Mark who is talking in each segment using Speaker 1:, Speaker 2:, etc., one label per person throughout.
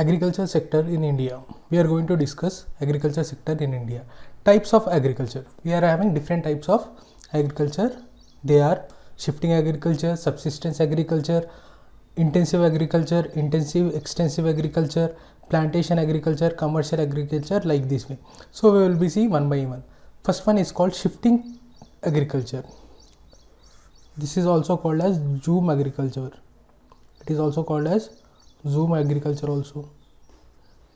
Speaker 1: Agriculture sector in India. We are going to discuss agriculture sector in India. Types of agriculture. We are having different types of agriculture. They are shifting agriculture, subsistence agriculture, intensive agriculture, intensive extensive agriculture, plantation agriculture, commercial agriculture, like this way. So we will be see one by one. First one is called shifting agriculture. This is also called as zoom agriculture. It is also called as zoom agriculture also.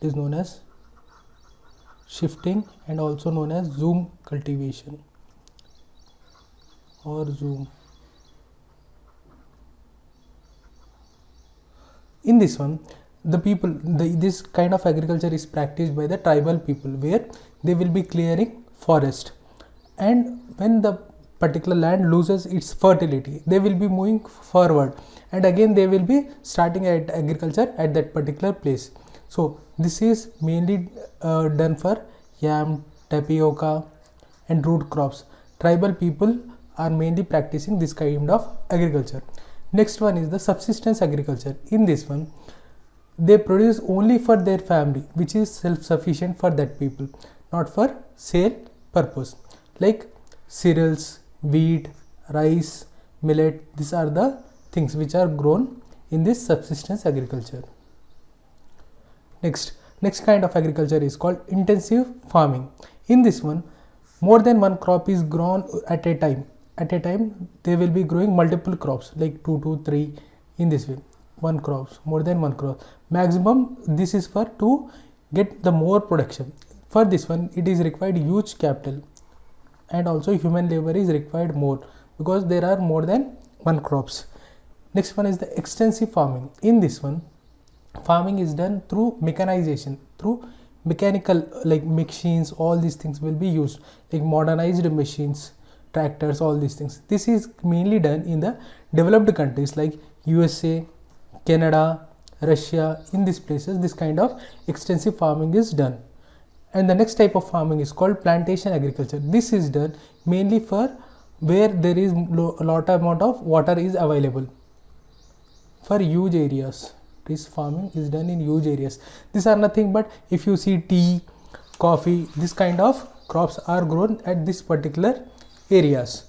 Speaker 1: It is known as shifting and also known as zoom cultivation or zoom. In this one, this kind of agriculture is practiced by the tribal people, where they will be clearing forest, and when the particular land loses its fertility, they will be moving forward, and again they will be starting at agriculture at that particular place. So this is mainly done for yam, tapioca and root crops. Tribal people are mainly practicing this kind of agriculture. Next one is the subsistence agriculture. In this one, they produce only for their family, which is self-sufficient for that people, not for sale purpose, like cereals, wheat, rice, millet. These are the things which are grown in this subsistence agriculture. Next kind of agriculture is called intensive farming. In this one, more than one crop is grown at a time. At a time, they will be growing multiple crops, like 2 to 3 in this way. More than one crop. Maximum, this is for to get the more production. For this one, it is required huge capital, and also human labor is required more, because there are more than one crops. Next one is the extensive farming. In this one, farming is done through mechanization, through mechanical, like machines. All these things will be used, like modernized machines, tractors, all these things. This is mainly done in the developed countries like USA, Canada, Russia. In these places, this kind of extensive farming is done. And the next type of farming is called plantation agriculture. This is done mainly for where there is a lot amount of water is available for huge areas. This farming is done in huge areas. These are nothing but, if you see tea, coffee, this kind of crops are grown at this particular areas.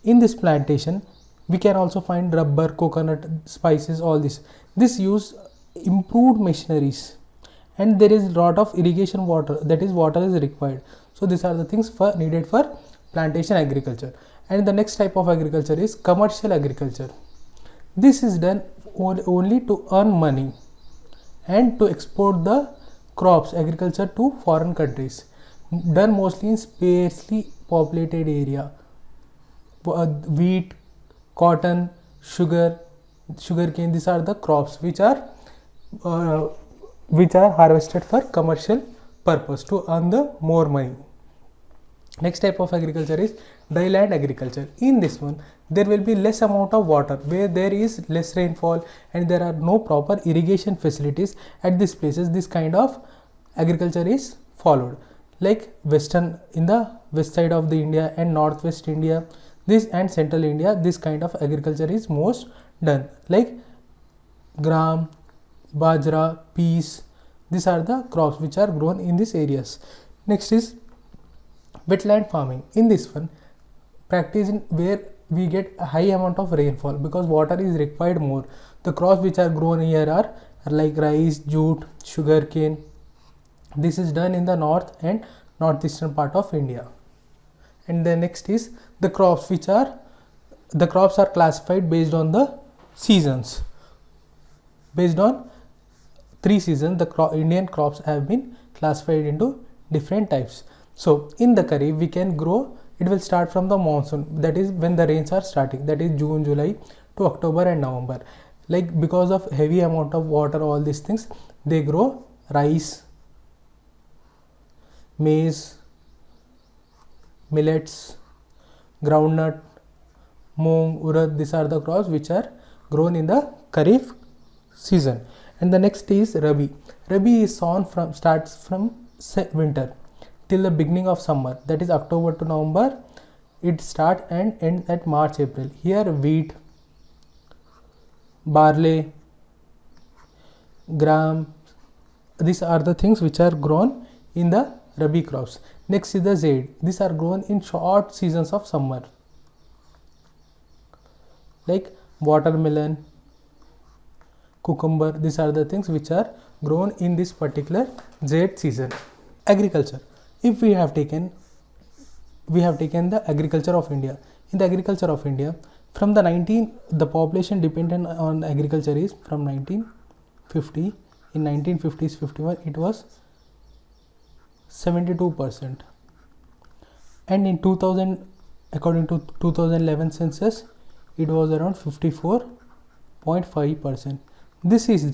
Speaker 1: In this plantation, we can also find rubber, coconut, spices, all this. This use improved machineries, and there is a lot of irrigation water, that is water is required. So these are the things needed for plantation agriculture. And the next type of agriculture is commercial agriculture. This is done only to earn money and to export the crops, agriculture, to foreign countries. Done mostly in sparsely populated area. Wheat, cotton, sugarcane, these are the crops which are harvested for commercial purpose to earn the more money. Next type of agriculture is dry land agriculture. In this one, there will be less amount of water, where there is less rainfall and there are no proper irrigation facilities at these places. This kind of agriculture is followed, like in the west side of the India and northwest India, this and central India. This kind of agriculture is most done, like gram, bajra, peas. These are the crops which are grown in these areas. Next is wetland farming. In this one, practice in where we get a high amount of rainfall, because water is required more. The crops which are grown here are like rice, jute, sugarcane. This is done in the north and northeastern part of India. And the next is the crops are classified based on the seasons. Based on 3 seasons, the Indian crops have been classified into different types. So in the Kharif, we can grow, it will start from the monsoon, that is when the rains are starting, that is June, July to October and November. Like because of heavy amount of water, all these things, they grow rice, maize, millets, groundnut, moong, urad. These are the crops which are grown in the Kharif season. And the next is Rabi. Rabi is starts from winter till the beginning of summer, that is October to November. It starts and ends at March, April. Here wheat, barley, gram, These are the things which are grown in the Rabi crops. Next is the Zaid. These are grown in short seasons of summer, like watermelon, cucumber. These are the things which are grown in this particular Zaid season. Agriculture. If we have taken the agriculture of India. In the agriculture of India, from the population dependent on agriculture is from 1950. In 1950s 51 it was 72%, and in 2000, according to 2011 census, it was around 54.5%. This is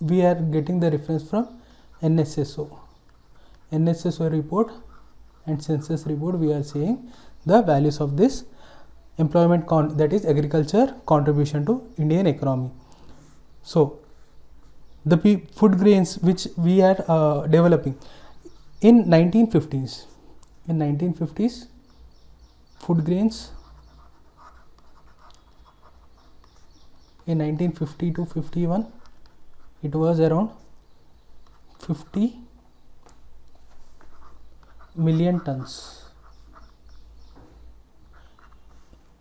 Speaker 1: we are getting the reference from NSSO report and census report. We are seeing the values of this employment that is agriculture contribution to Indian economy. So the food grains which we are developing in 1950s. In 1950s, food grains in 1950 to 51, it was around 50 million tons.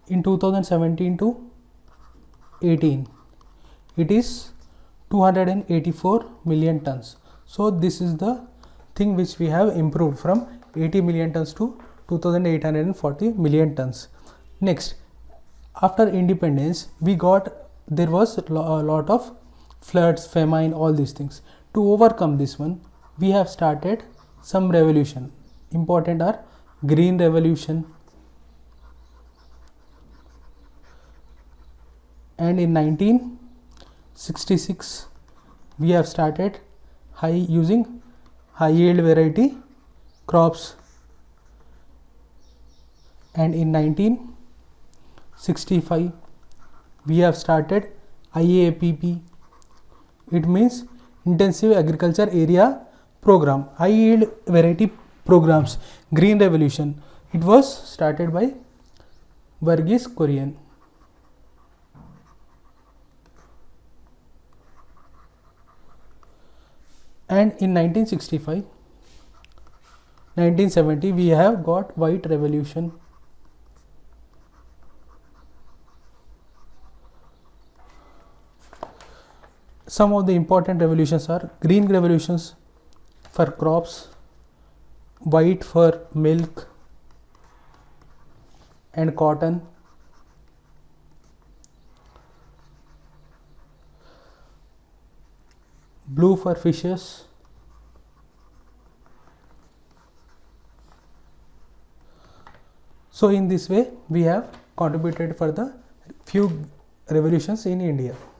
Speaker 1: In 2017 to 18, it is 284 million tons. So this is the thing which we have improved from 80 million tons to 2840 million tons. Next, after independence, there was a lot of floods, famine, all these things. To overcome this one, we have started some revolution. Important are green revolution, and in 1966 we have started using high yield variety crops, and in 1965 we have started IAPP. It means intensive agriculture area program, high yield variety programs, green revolution. It was started by Verghese Kurian. And in 1965, 1970 we have got white revolution. Some of the important revolutions are green revolutions for crops, white for milk and cotton, blue for fishes, so in this way we have contributed for the few revolutions in India.